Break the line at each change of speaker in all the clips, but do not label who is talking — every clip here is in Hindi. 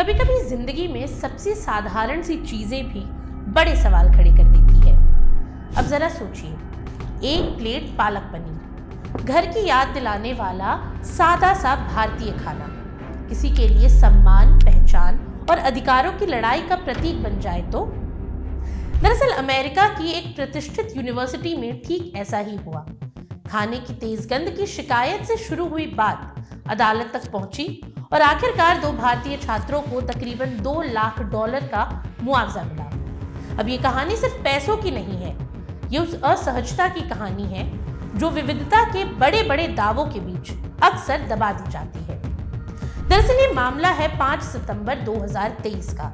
कभी कभी जिंदगी में सबसे साधारण सी चीजें भी बड़े सवाल खड़े कर देती है। अब जरा सोचिए, एक प्लेट पालक पनीर, घर की याद दिलाने वाला सादा सा भारतीय खाना, किसी के लिए सम्मान, पहचान और अधिकारों की लड़ाई का प्रतीक बन जाए तो? दरअसल अमेरिका की एक प्रतिष्ठित यूनिवर्सिटी में ठीक ऐसा ही हुआ। खाने की तेज गंध की शिकायत से शुरू हुई बात अदालत तक पहुंची और आखिरकार 2 भारतीय छात्रों को तकरीबन $2 लाख का मुआवजा मिला। अब ये कहानी सिर्फ पैसों की नहीं है, ये उस असहजता की कहानी है जो विविधता के बड़े बड़े दावों के बीच अक्सर दबा दी जाती है। दरअसल ये मामला है 5 सितंबर 2023 का।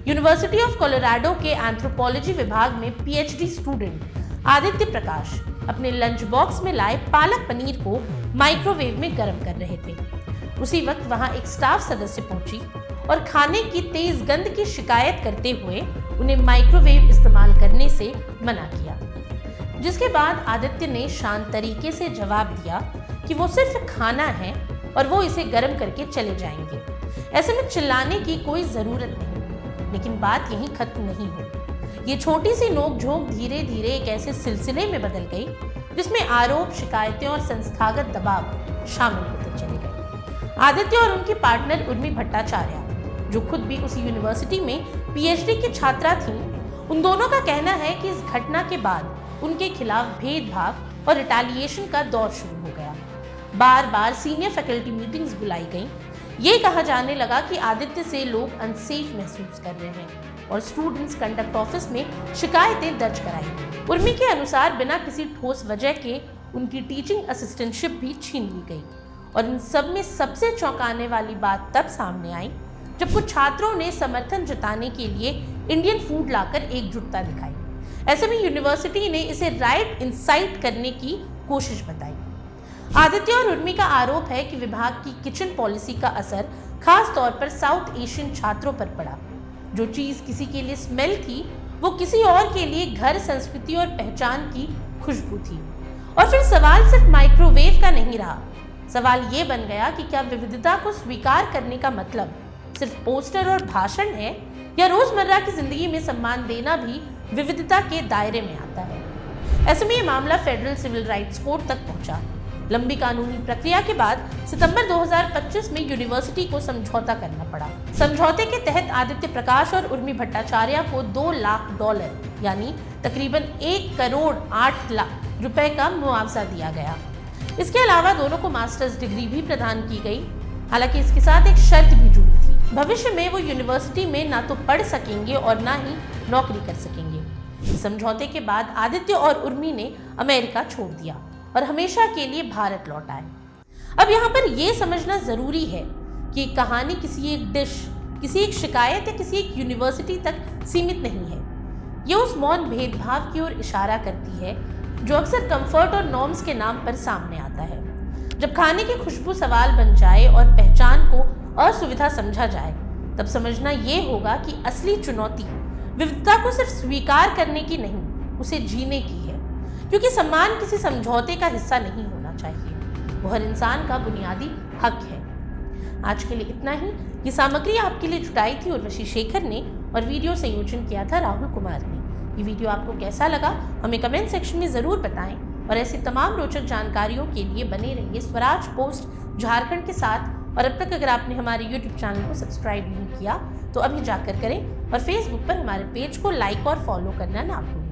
यूनिवर्सिटी ऑफ कोलोराडो के एंथ्रोपोलॉजी विभाग में पीएचडी स्टूडेंट आदित्य प्रकाश अपने लंच बॉक्स में लाए पालक पनीर को माइक्रोवेव में गर्म कर रहे थे। उसी वक्त वहां एक स्टाफ सदस्य पहुंची और खाने की तेज गंध की शिकायत करते हुए उन्हें माइक्रोवेव इस्तेमाल करने से मना किया, जिसके बाद आदित्य ने शांत तरीके से जवाब दिया कि वो सिर्फ खाना है और वो इसे गर्म करके चले जाएंगे। ऐसे में चिल्लाने की कोई जरूरत नहीं। लेकिन बात यहीं खत्म नहीं हुई। ये छोटी सी नोकझोंक धीरे धीरे एक ऐसे सिलसिले में बदल गई जिसमें आरोप, शिकायतें और संस्थागत दबाव शामिल होते चले गए। आदित्य और उनकी पार्टनर उर्मी भट्टाचार्य, जो खुद भी उसी यूनिवर्सिटी में पीएचडी की छात्रा थीं, उन दोनों का कहना है कि इस घटना के बाद उनके खिलाफ भेदभाव और रिटेलिएशन का दौर शुरू हो गया। बार बार सीनियर फैकल्टी मीटिंग्स बुलाई गईं। ये कहा जाने लगा कि आदित्य से लोग अनसेफ महसूस कर रहे हैं और स्टूडेंट्स कंडक्ट ऑफिस में शिकायतें दर्ज कराई गई। उर्मी के अनुसार बिना किसी ठोस वजह के उनकी टीचिंग असिस्टेंटशिप भी छीन ली गई। और इन सब में सबसे चौंकाने वाली बात तब सामने आई जब कुछ छात्रों ने समर्थन जताने के लिए इंडियन फूड लाकर एकजुटता दिखाई। ऐसे में यूनिवर्सिटी ने इसे राइट इंसाइट करने की कोशिश बताई। आदित्य और उर्मी का आरोप है कि विभाग की किचन पॉलिसी का असर खास तौर पर साउथ एशियन छात्रों पर पड़ा। जो चीज किसी के लिए स्मेल थी, वो किसी और के लिए घर, संस्कृति और पहचान की खुशबू थी। और फिर सवाल सिर्फ माइक्रोवेव का नहीं रहा। सवाल ये बन गया कि क्या विविधता को स्वीकार करने का मतलब सिर्फ पोस्टर और भाषण है, या रोजमर्रा की जिंदगी में सम्मान देना भी विविधता के दायरे में आता है। ऐसे में ये मामला फेडरल सिविल राइट्स कोर्ट तक पहुंचा। लंबी कानूनी प्रक्रिया के बाद सितंबर 2025 में यूनिवर्सिटी को समझौता करना पड़ा। समझौते के तहत आदित्य प्रकाश और उर्मी भट्टाचार्य को $2 लाख यानी तकरीबन 1 करोड़ 8 लाख रुपए का मुआवजा दिया गया। इसके अलावा दोनों को मास्टर्स डिग्री भी प्रदान की गई। हालांकि इसके साथ एक शर्त भी जुड़ी थी। भविष्य में वो यूनिवर्सिटी में ना तो पढ़ सकेंगे और ना ही नौकरी कर सकेंगे। इस समझौते के बाद आदित्य और उर्मी ने अमेरिका छोड़ दिया और हमेशा के लिए भारत लौट आए। अब यहाँ पर यह समझना जरूरी है कि कहानी किसी एक डिश, किसी एक शिकायत या किसी एक यूनिवर्सिटी तक सीमित नहीं है। ये उस मौन भेदभाव की ओर इशारा करती है जो अक्सर कंफर्ट और नॉर्म्स के नाम पर सामने आता है। जब खाने की खुशबू सवाल बन जाए और पहचान को असुविधा समझा जाए, तब समझना ये होगा कि असली चुनौती विविधता को सिर्फ स्वीकार करने की नहीं, उसे जीने की है। क्योंकि सम्मान किसी समझौते का हिस्सा नहीं होना चाहिए, वो हर इंसान का बुनियादी हक है। आज के लिए इतना ही। ये सामग्री आपके लिए जुटाई थी उर्वशी शेखर ने और वीडियो संयोजन किया था राहुल कुमार ने। ये वीडियो आपको कैसा लगा हमें कमेंट सेक्शन में ज़रूर बताएं और ऐसी तमाम रोचक जानकारियों के लिए बने रहिए स्वराज पोस्ट झारखंड के साथ। और अब तक अगर आपने हमारे YouTube चैनल को सब्सक्राइब नहीं किया तो अभी जाकर करें और Facebook पर हमारे पेज को लाइक और फॉलो करना ना भूलें।